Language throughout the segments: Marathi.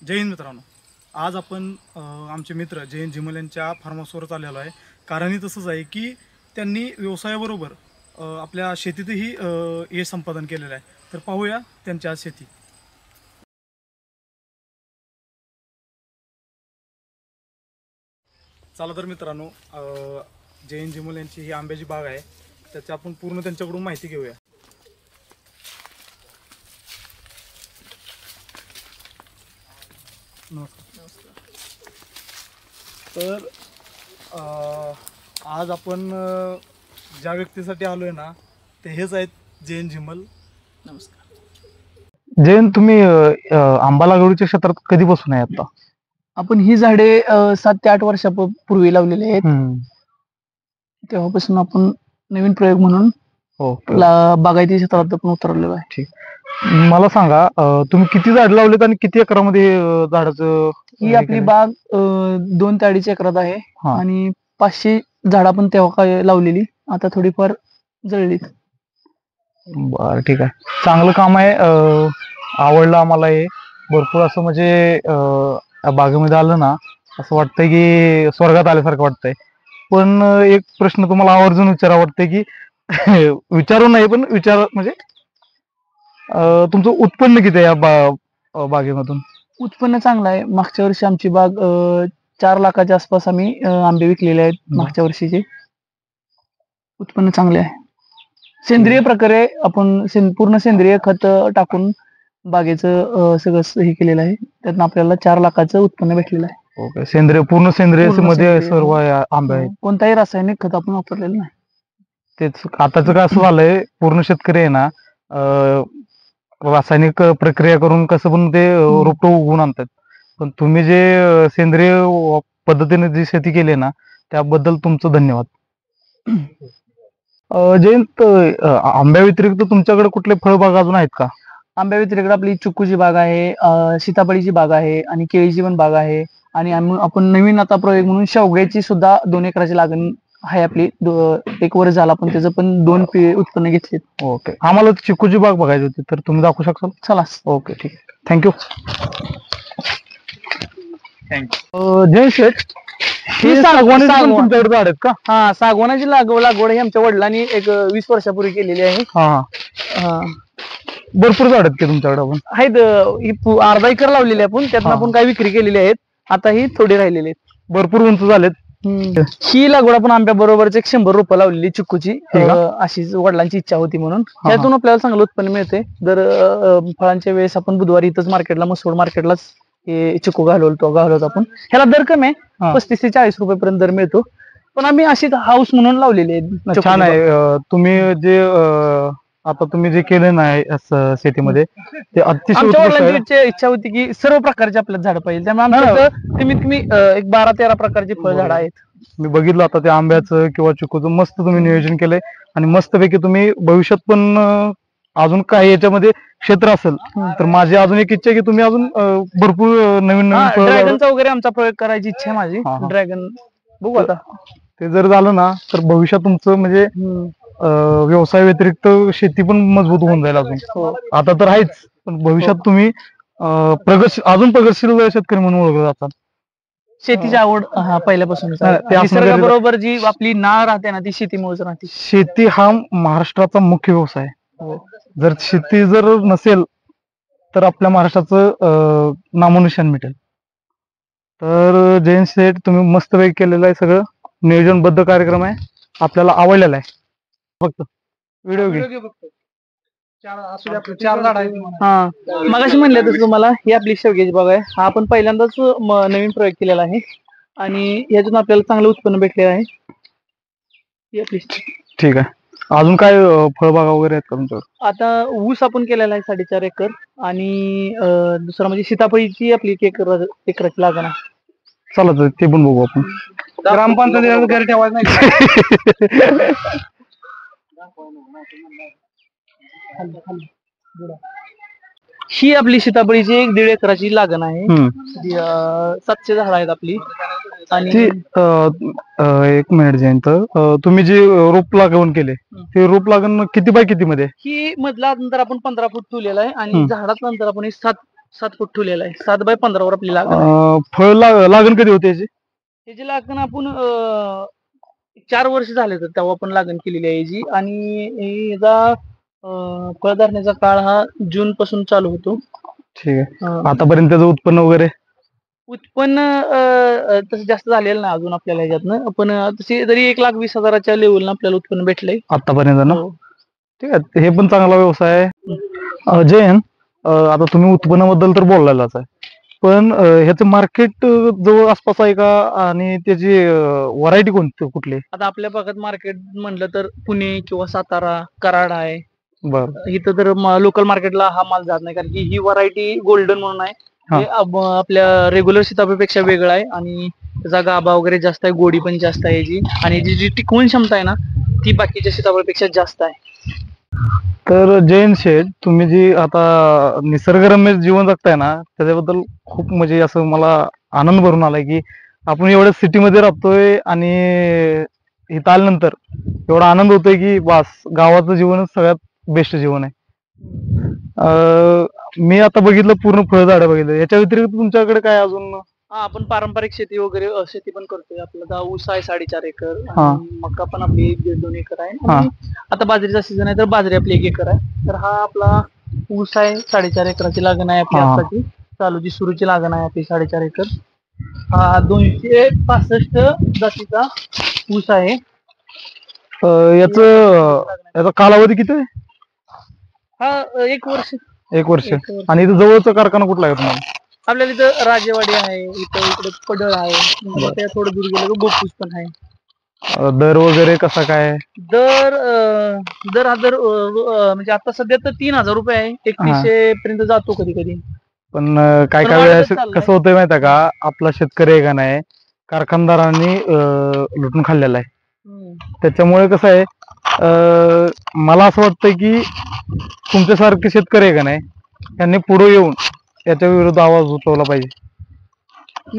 जय हिंद मित्रांनो. आज आपण आमचे मित्र जयंत जिमल यांच्या फार्म हाऊसवरच आलेलो आहे. कारणही तसंच आहे की त्यांनी व्यवसायाबरोबर आपल्या शेतीतही यश संपादन केलेलं आहे. तर पाहूया त्यांची आज शेती. चला तर मित्रांनो, जयंत जिमल यांची ही आंब्याची बाग आहे. त्याची आपण पूर्ण त्यांच्याकडून माहिती घेऊया. नमस्कार. तर आज आपण ज्या व्यक्तीसाठी आलोय ना, ते हेच आहेत जयंत जिमल. नमस्कार. जयंत, तुम्ही आंबा लागवडीच्या क्षेत्रात कधीपासून आहे आता? आपण ही झाडे 7 ते 8 वर्षापूर्वी लावलेली आहेत. तेव्हापासून आपण नवीन प्रयोग म्हणून हो. बागायती क्षेत्रात आपण उतरलेलो आहे. मला सांगा, तुम्ही किती झाड लावलेत आणि किती एकरामध्ये झाडाचं ही आपली बाग 2 ते 2.5 एकरात आहे हा. आणि 500 झाड आपण तेव्हा काय लावलेली, आता थोडीफार जळलीत. बरं, ठीक आहे. चांगलं काम आहे. आवडलं आम्हाला हे भरपूर. असं म्हणजे बागेमध्ये आलं ना, असं वाटतंय की स्वर्गात आल्यासारखं वाटतंय. पण एक प्रश्न तुम्हाला आवर्जून विचारावं वाटतंय की विचारू नाही, पण विचार म्हणजे तुमचं उत्पन्न किती आहे या बागेमधून? उत्पन्न चांगलं आहे. मागच्या वर्षी आमची बाग 4 लाखाच्या आसपास आम्ही आंबे विकलेले आहेत. मागच्या वर्षीचे उत्पन्न चांगले आहे. सेंद्रिय प्रकारे आपण पूर्ण सेंद्रिय खत टाकून बागेचं सगळं हे केलेलं आहे. त्यातून आपल्याला 4 लाखाचं उत्पन्न भेटलेलं आहे. ओके. पूर्ण सेंद्रिय पूर्ण मध्ये सेंद्रिय. सर्व आंबे आहेत. कोणताही रासायनिक खत आपण वापरलेलं नाही. तेच आताच काय असं झालंय, पूर्ण शेतकरी आहे ना, रासायनिक प्रक्रिया करून कसं पण ते रोपटं उगवून आणतात. पण तुम्ही जे सेंद्रिय पद्धतीने जी शेती केली ना, त्याबद्दल तुमचं धन्यवाद. जयंत, आंब्या व्यतिरिक्त तुमच्याकडे कुठले फळबाग अजून आहेत का? आंब्या व्यतिरिक्त आपली चिक्कूची बाग आहे, सीताफळीची बाग आहे आणि केळीची पण बाग आहे. आणि आपण नवीन आता प्रयोग म्हणून शेवग्याची सुद्धा 2 एकराची लागण आहे आपली. 1 वर्ष झाला, पण त्याचं पण 2 उत्पन्न घेतले. ओके. आम्हाला चिकूची बाग बघायची होती, तर तुम्ही दाखवू शकाल? चला. ओके, ठीक आहे. थँक्यू. जय शेठ, ही सागवानी तुमच्याकडे झाड आहेत का? हा, सागवानाची लागवड ही आमच्या वडिलांनी एक 20 वर्षापूर्वी केलेली आहे. हा. भरपूर झाड आहेत की तुमच्याकडे? आपण आहेत. ही अर्धा एकर लावलेली आपण, त्यातून आपण काही विक्री केलेली आहेत. आता ही थोडी राहिलेली आहेत. भरपूर उंच झालेत. ही लागवड आपण आंब्या बरोबरच 100 रोपं लावलेली चिक्कूची. अशीच वडिलांची इच्छा होती म्हणून. त्यातून आपल्याला चांगलं उत्पन्न मिळते. दर फळांच्या वेळेस आपण बुधवारी इथंच मार्केटला, मसोड मार्केटलाच हे चिक्कू घालवतो आपण. ह्याला दर कमी आहे, 35 ते 40 रुपये पर्यंत दर मिळतो. पण आम्ही अशीच हाऊस म्हणून लावलेली आहे. छान आहे. तुम्ही जे आता तुम्ही जे केलं नाही शेतीमध्ये, ते अतिशय आमच्या उत्कृष्ट आहे. वडिलांची इच्छा होती की सर्व प्रकारचे आपल्याला झाड पाहिजे. त्यामुळे आमच्या कमीत कमी एक 12-13 प्रकारची फळझाड आहेत. मी बघितलं आता ते आंब्याचं किंवा चिकूचं मस्त तुम्ही नियोजन केलंय. आणि मस्तपैकी तुम्ही भविष्यात पण अजून काही याच्यामध्ये क्षेत्र असेल तर माझी अजून एक इच्छा आहे की तुम्ही अजून भरपूर नवीन ड्रॅगनचा वगैरे आमचा प्रयोग करायची इच्छा आहे माझी. ड्रॅगन बघू आता. ते जर झालं ना, तर भविष्यात तुमचं म्हणजे व्यवसाय व्यतिरिक्त शेती पण मजबूत होऊन जाईल अजून. आता तर आहेच, पण भविष्यात तुम्ही अजून प्रगतशील शेतकरी म्हणून ओळखले जातात. शेतीची आवड पहिल्यापासून निसर्गाबरोबर जी आपली नाळ राहते ना, ती शेतीमुळेच राहते. शेती हा महाराष्ट्राचा मुख्य व्यवसाय आहे. जर शेती नसेल तर आपल्या महाराष्ट्राचं नामोनिशाण मिटेल. तर जयंत शेठ, तुम्ही मस्तपैकी केलेलं आहे. सगळं नियोजनबद्ध कार्यक्रम आहे, आपल्याला आवडलेला आहे. फक्त व्हिडिओ घे. 4 झाड आहेत. हा, मगाशी म्हणले तसं तुम्हाला, ही आपली शेवग्याची बाग आहे. हा आपण पहिल्यांदाच नवीन प्रयोग केलेला आहे आणि यातून आपल्याला चांगलं उत्पन्न भेटलेलं आहे. ठीक आहे. अजून काय फळबागा वगैरे आहेत का तुमच्याकडे? आता ऊस आपण केलेला आहे 4.5 एकर आणि दुसरा म्हणजे सीताफळीची आपली 1 एकराची लागण आहे. चला तर ते पण बघू आपण. ग्रामपंचायत घरी ठेवायचं नाही. ही आपली सीताफळीची 1-1.5 एकराची लागण आहे. 700 झाड आहेत आपली. आणि एक मिनिट जयंत, तुम्ही जे रोप लागवण केले, ते रोप लागण किती बाय किती मध्ये? ही मधला अंतर आपण 15 फूट ठेवलेला आहे आणि झाडाचं अंतर आपण 7 फूट ठेवलेला आहे. 7 बाय 15 वर आपली लागण आहे. फळ लागण कधी होते याची? त्याची लागण आपण 4 वर्ष झाले तर तेव्हा आपण लागण केलेली आहे याची. आणि याचा फळ धरण्याचा काळ हा जून पासून चालू होतो. ठीक आहे. अं, आतापर्यंत त्याचं उत्पन्न वगैरे? उत्पन्न तसं जास्त झालेलं नाही अजून आपल्याला ह्याच्यातनं, पण तशी तरी 1,20,000च्या लेवलनं आपल्याला उत्पन्न भेटलंय. आतापर्यंत ना? हो. ठीक आहे, हे पण चांगला व्यवसाय आहे. जयंत, आता तुम्ही उत्पन्नाबद्दल तर बोललेलाच आहे, पण ह्याचं मार्केट जवळ आसपास आहे का? आणि त्याची व्हरायटी कोणती कुठली? आता आपल्या भागात मार्केट म्हणलं तर पुणे किंवा सातारा, कराड आहे. बरं. इथं तर लोकल मार्केटला हा माल जात नाही, कारण की ही व्हरायटी गोल्डन म्हणून आहे. हा. हे आपल्या रेग्युलर सीताफळपेक्षा वेगळं आहे आणि त्याचा गाभा वगैरे जास्त आहे, गोडी पण जास्त आहे याची, आणि याची जी टिकवून क्षमता आहे ना ती बाकीच्या सीताफळपेक्षा जास्त आहे. तर जयंत शेठ, तुम्ही जी आता निसर्गरम्य जीवन जगताय ना, त्याच्याबद्दल खूप म्हणजे असं मला आनंद भरून आलाय की आपण एवढ्या सिटीमध्ये राहतोय आणि इथं आल्यानंतर एवढा आनंद होतोय की बस, गावाचं जीवनच सगळ्यात बेस्ट जीवन आहे. मी आता बघितलं पूर्ण फळझाडं बघितलं, याच्या व्यतिरिक्त तुमच्याकडे काय अजून? हा, आपण पारंपरिक शेती वगैरे शेती पण करतोय. आपला ऊस आहे 4.5 एकर, हा. आणि मका पण आपली 1.5-2 एकर आहे. हा. आणि आता बाजरीचा सीझन आहे तर बाजरी आपली 1 एकर आहे. तर हा आपला ऊस आहे 4.5 एकराची लागण आहे आपली हा. आताची चालू जी सुरूची लागण आहे आपली 4.5 एकर. हा 265 जातीचा ऊस आहे. याचा कालावधी किती आहे? हा 1 वर्ष. 1 वर्ष. 1 वर्ष. आणि इथं जवळचा कारखाना कुठला आहे तुम्हाला? आपल्याला इथं राजेवाडी आहे, इकडे पडळ आहे, मग त्या थोडं दूर गेलं तर गोपूस पण आहे. दर वगैरे कसा काय? दर दर हा दर म्हणजे आता सध्या तर 3,000 रुपये आहे. 3100 पर्यंत जातो कधी कधी. पण काय पण काय वाढतच वेळेस चाललंय. कसं होतंय माहिती आहे का, आपला शेतकरी आहे का नाही, कारखानदारांनी लुटून खाल्लेला आहे. त्याच्यामुळे कसं आहे, मला असं वाटतं की तुमच्यासारखे शेतकरी आहे का नाही, त्यांनी पुढे येऊन याच्या विरुद्ध आवाज उठवला पाहिजे.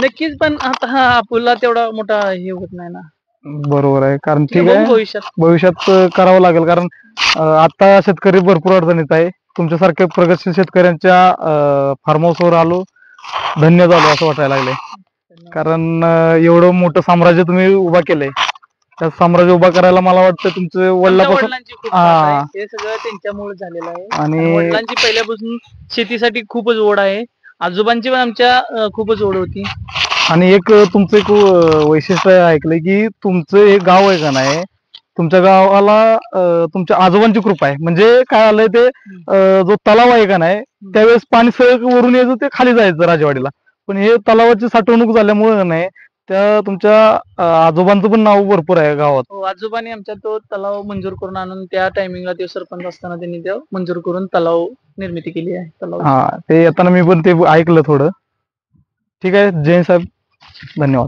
नक्कीच, पण आता हा आपला तेवढा मोठा हे होत नाही ना. बरोबर आहे, कारण ठीक बघू आहे, भविष्यात. भविष्यात करावं लागेल, कारण आता शेतकरी भरपूर अडचणीत आहे. तुमच्यासारख्या प्रगतशील शेतकऱ्यांच्या फार्म हाऊसवर आलो, धन्य झालो असं वाटायला लागलंय. कारण एवढं मोठं साम्राज्य तुम्ही उभा केलंय, त्या साम्राज्य उभा करायला मला वाटतं तुमचं आमच्या वडिलापासून. वडिलांची खूप साथ आहे. हे सगळं त्यांच्यामुळे झालेलं आहे. आणि वडिलांची पहिल्यापासून शेतीसाठी खूपच ओढ आहे. आजोबांची पण आमच्या खूपच ओढ होती. आणि एक तुमचं एक वैशिष्ट्य ऐकलंय की तुमचं एक गाव आहे का नाही, तुमच्या गावाला तुमच्या आजोबांची कृपा आहे. म्हणजे काय आलंय ते, जो तलाव आहे का नाही, त्यावेळेस पाणी सगळं वरून यायचं, ते खाली जायचं राजवाडीला. पण हे तलावाची साठवणूक झाल्यामुळे नाही, त्या तुमच्या आजोबांचं पण नाव भरपूर आहे गावात. हो, आजोबांनी आमच्या तो तलाव मंजूर करून आणून त्या टायमिंगला ते सरपंच असताना त्यांनी ते मंजूर करून तलाव निर्मिती केली आहे. तलाव. हा, ते येताना मी पण ते ऐकलं थोडं. ठीक आहे जयंत साहेब, धन्यवाद.